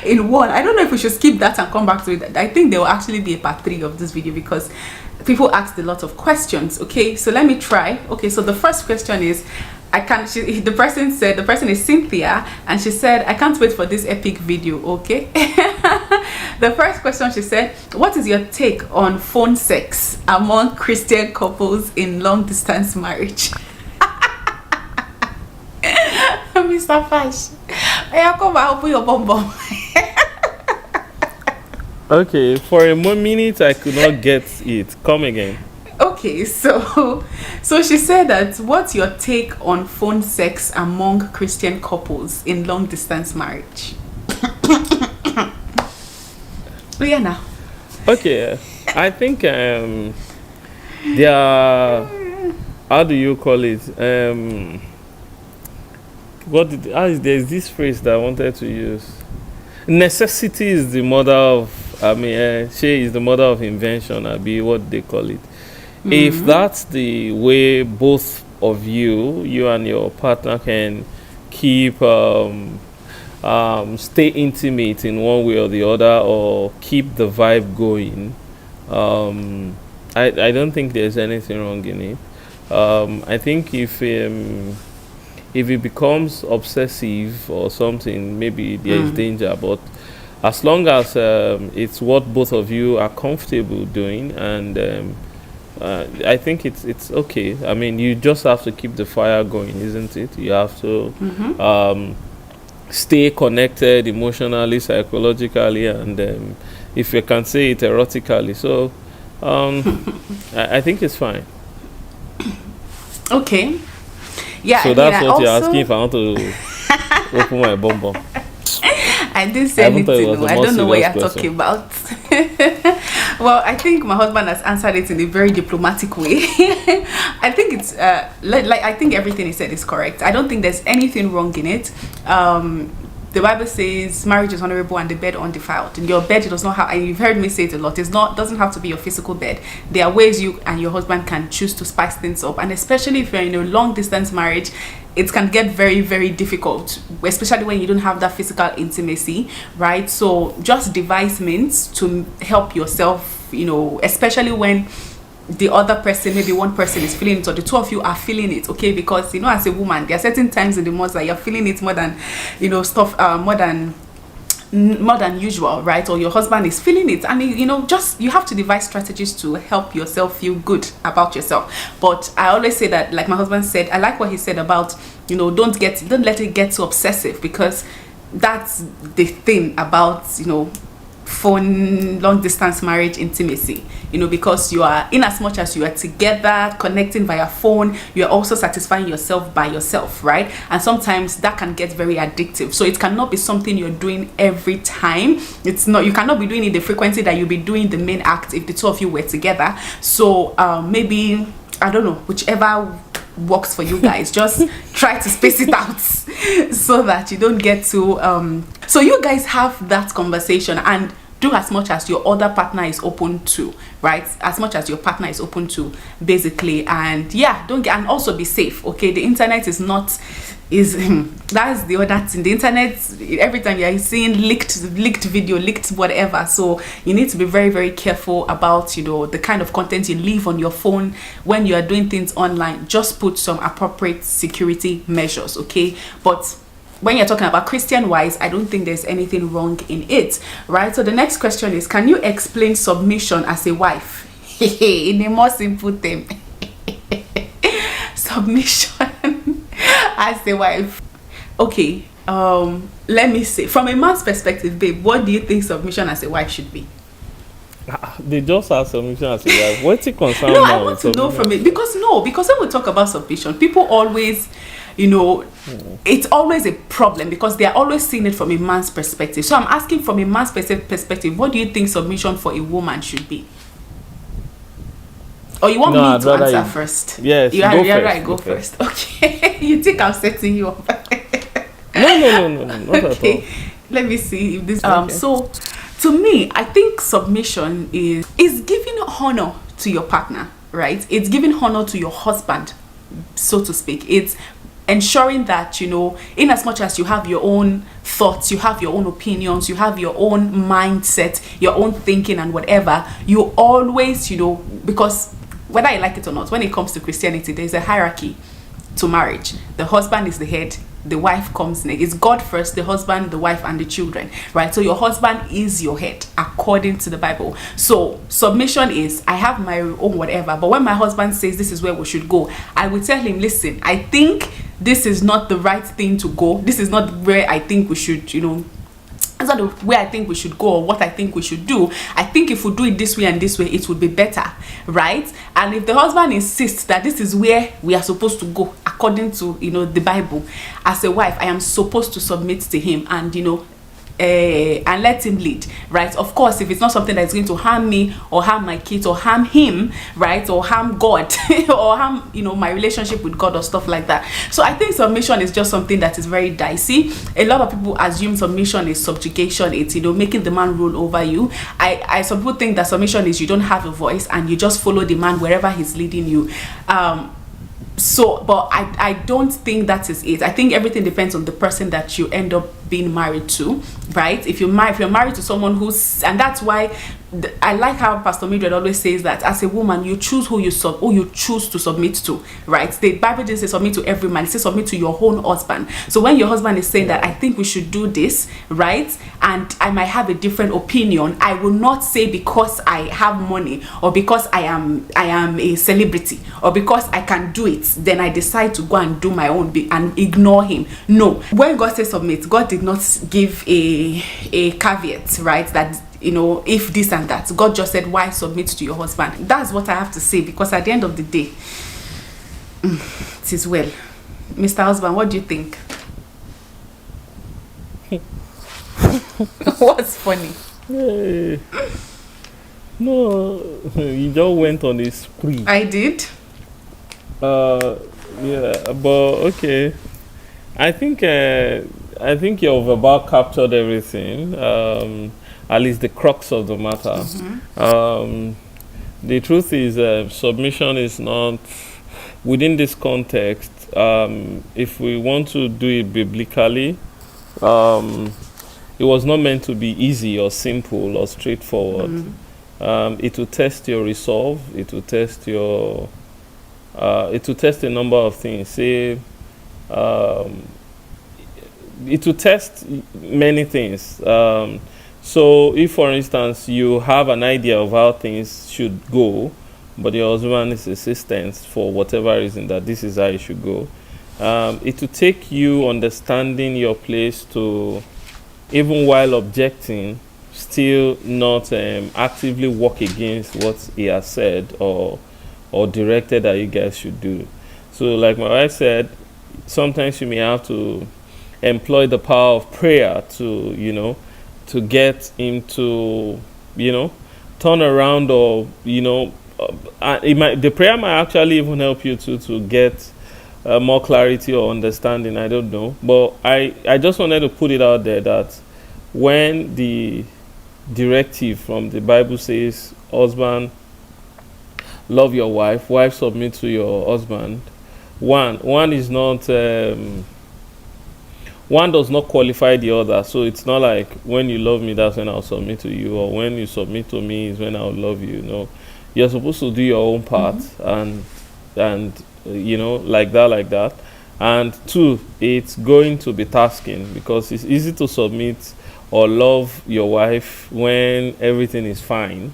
in one. I don't know if we should skip that and come back to it. I think there will actually be a part 3 of this video because people asked a lot of questions. Okay, so let me try. Okay, so the first question is, the person is Cynthia, and she said, I can't wait for this epic video. Okay. The first question, she said, what is your take on phone sex among Christian couples in long distance marriage? Mr. Fash, come and open your bum. Okay, for a minute I could not get it. Come again. Okay, so she said that, what's your take on phone sex among Christian couples in long distance marriage? Yeah, now. Okay, I think there are, how do you call it? There's this phrase that I wanted to use. Necessity is the mother of, she is the mother of invention, what they call it. If that's the way both of you and your partner can keep stay intimate in one way or the other, or keep the vibe going, I don't think there's anything wrong in it. I think if it becomes obsessive or something, maybe there is danger, but as long as it's what both of you are comfortable doing, and I think it's okay. I mean, you just have to keep the fire going, isn't it? You have to stay connected emotionally, psychologically, and if you can say it, erotically. So I think it's fine. Okay. Yeah. So that's what you're asking, if I want to open my bum bum. I didn't say anything. I don't know what you're talking about. Well, I think my husband has answered it in a very diplomatic way. I think it's I think everything he said is correct. I don't think there's anything wrong in it. The Bible says marriage is honorable and the bed undefiled. In your bed, it does not have, and you've heard me say it a lot, doesn't have to be your physical bed. There are ways you and your husband can choose to spice things up, and especially if you're in a long distance marriage, it can get very, very difficult, especially when you don't have that physical intimacy, right? So just devise means to help yourself, especially when the other person, maybe one person is feeling it, or the two of you are feeling it, okay? Because as a woman, there are certain times in the month that you're feeling it more than more than usual, right? Or your husband is feeling it, and you have to devise strategies to help yourself feel good about yourself. But I always say that, like my husband said, I like what he said about don't let it get too obsessive, because that's the thing about phone long distance marriage intimacy, because you are, in as much as you are together connecting via phone, you are also satisfying yourself by yourself, right? And sometimes that can get very addictive, so it cannot be something you're doing every time. You cannot be doing it the frequency that you'll be doing the main act if the two of you were together. So maybe, I don't know, whichever works for you guys, just try to space it out so that you don't get to so you guys have that conversation and do as much as your other partner is open to, right? As much as your partner is open to, basically. And yeah, and also be safe, okay? The internet is not that's the other thing. The internet, every time you're seeing leaked video, leaked whatever, so you need to be very, very careful about the kind of content you leave on your phone when you are doing things online. Just put some appropriate security measures, okay? But when you're talking about Christian wise, I don't think there's anything wrong in it, right? So the next question is, can you explain submission as a wife in a more simple term? Submission as a wife. Okay, let me say, from a man's perspective, babe, what do you think submission as a wife should be? They just have submission as a wife. What's it concern? No, I want to know from it, because when we talk about submission, people always, it's always a problem because they are always seeing it from a man's perspective. So I'm asking, from a man's perspective, what do you think submission for a woman should be? Or you want me to answer first? Yes, you're right, go first. Okay. You think I'm setting you up? No, not at all. Let me see if this so to me, I think submission is giving honor to your partner, right? It's giving honor to your husband, so to speak. It's ensuring that, you know, in as much as you have your own thoughts, you have your own opinions, you have your own mindset, your own thinking and whatever, you always, you know, because whether you like it or not, when it comes to Christianity, there's a hierarchy to marriage. The husband is the head, the wife comes next. It's God first, the husband, the wife, and the children, right? So your husband is your head according to the Bible. So submission is, I have my own whatever, but when my husband says this is where we should go, I will tell him, listen, I think this is not the right thing to go. This is not where I think we should, you know, it's not the way I think we should go or what I think we should do. I think if we do it this way and this way, it would be better, right? And if the husband insists that this is where we are supposed to go according to, you know, the Bible, as a wife, I am supposed to submit to him and, you know, and let him lead, right? Of course, if it's not something that's going to harm me or harm my kids or harm him, right, or harm God or harm, you know, my relationship with God or stuff like that. So I think submission is just something that is very dicey. A lot of people assume submission is subjugation. It's, you know, making the man rule over you. Some people think that submission is you don't have a voice and you just follow the man wherever he's leading you. But I don't think that is it. I think everything depends on the person that you end up being married to, right? If you're married to someone who's, and that's why I like how Pastor Mildred always says that as a woman, you choose who you choose to submit to, right? The Bible didn't say submit to every man, it says submit to your own husband. So when your husband is saying that I think we should do this, right, and I might have a different opinion, I will not say because I have money or because I am a celebrity or because I can do it, then I decide to go and do my own and ignore him. No. When God says submit, God did not give a caveat, right, that, you know, if this and that. God just said, why submit to your husband? That's what I have to say, because at the end of the day, it is well. Mr. Husband, what do you think? What's funny? Hey. No, you just went on a spree. I did. Yeah, but okay. I think you've about captured everything. At least the crux of the matter. Mm-hmm. The truth is, submission is not within this context. If we want to do it biblically, it was not meant to be easy or simple or straightforward. Mm-hmm. It will test your resolve. It will test your. It will test a number of things. Say. It will test many things. So if, for instance, you have an idea of how things should go, but your husband is insistent for whatever reason that this is how it should go, it will take you understanding your place to, even while objecting, still not actively work against what he has said or directed that you guys should do. So like my wife said, sometimes you may have to employ the power of prayer to, you know, to get him to, you know, turn around, or, you know, the prayer might actually even help you to get more clarity or understanding. I don't know. But I just wanted to put it out there that when the directive from the Bible says, husband, love your wife, wife, submit to your husband, one is not... one does not qualify the other. So it's not like when you love me, that's when I'll submit to you, or when you submit to me is when I'll love you. No, you're supposed to do your own part. Mm-hmm. and you know, like that. And two, it's going to be tasking, because it's easy to submit or love your wife when everything is fine.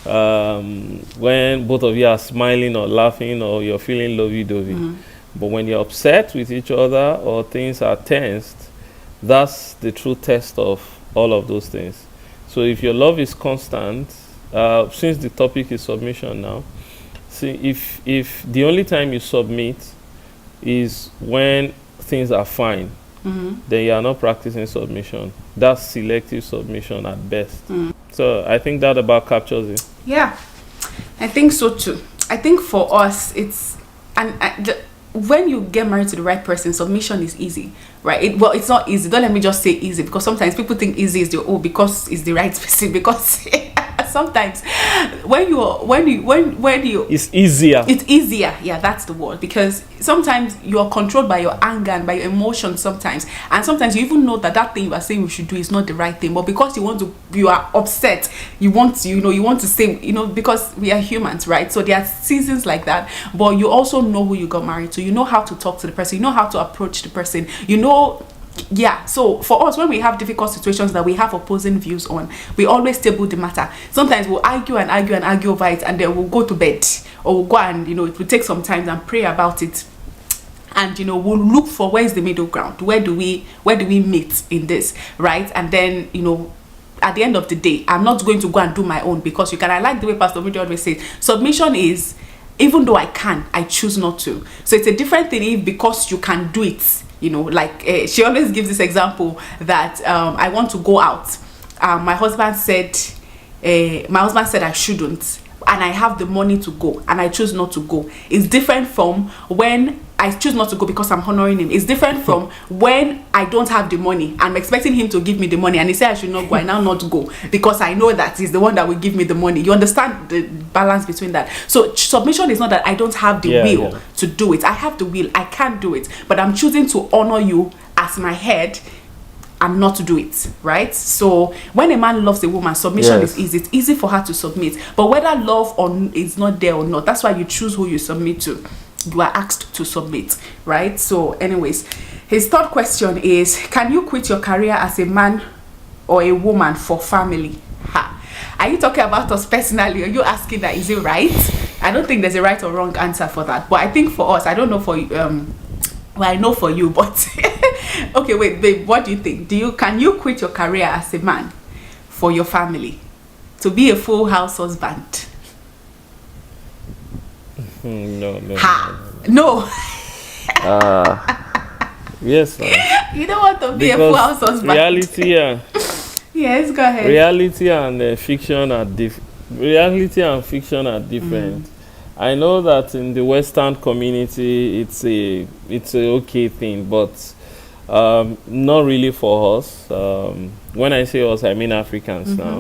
When both of you are smiling or laughing or you're feeling lovey-dovey. Mm-hmm. But when you're upset with each other or things are tensed, that's the true test of all of those things. So if your love is constant, since the topic is submission now, see, if the only time you submit is when things are fine, mm-hmm. then you are not practicing submission. That's selective submission at best. Mm. So I think that about captures it. Yeah, I think so too. I think for us, it's... when you get married to the right person, submission is easy, right? It's not easy. Don't let me just say easy, because sometimes people think easy is because it's the right person, because sometimes when you it's easier. it's easier, yeah, that's the word, because sometimes you're controlled by your anger and by your emotions sometimes, and sometimes you even know that that thing you are saying you should do is not the right thing, but because you are upset, you want to say, because we are humans, right? So there are seasons like that, but you also know who you got married to, you know how to talk to the person, you know how to approach the person, yeah. So for us, when we have difficult situations that we have opposing views on, we always table the matter. Sometimes we'll argue and argue and argue over it, and then we'll go to bed, or we'll go and it will take some time and pray about it, and we'll look for where's the middle ground, where do we meet in this, right? And then at the end of the day, I'm not going to go and do my own, because I like the way Pastor Video always says, submission is, even though I choose not to. So it's a different thing if, because you can do it, she always gives this example that I want to go out. My husband said I shouldn't, and I have the money to go, and I choose not to go. It's different from when I choose not to go because I'm honoring him. It's different from when I don't have the money. I'm expecting him to give me the money, and he said I should not go. I now not go because I know that he's the one that will give me the money. You understand the balance between that? So submission is not that I don't have the will to do it. I have the will. I can do it, but I'm choosing to honor you as my head and not to do it, right? So when a man loves a woman, submission is easy. It's easy for her to submit. But whether love is not there or not, that's why you choose who you submit to. You are asked to submit, right? So anyways, his third question is, can you quit your career as a man or a woman for family? Are you talking about us personally? Are you asking that, is it right? I don't think there's a right or wrong answer for that, but I think for us, I don't know for well, I know for you, but okay, wait, babe, what do you think? Can you quit your career as a man for your family to be a full house husband? No. Yes, you don't want to be a full house husband. Reality, yes, go ahead. Reality and fiction are different. I know that in the Western community, it's a okay thing, but not really for us. When I say us, I mean Africans now.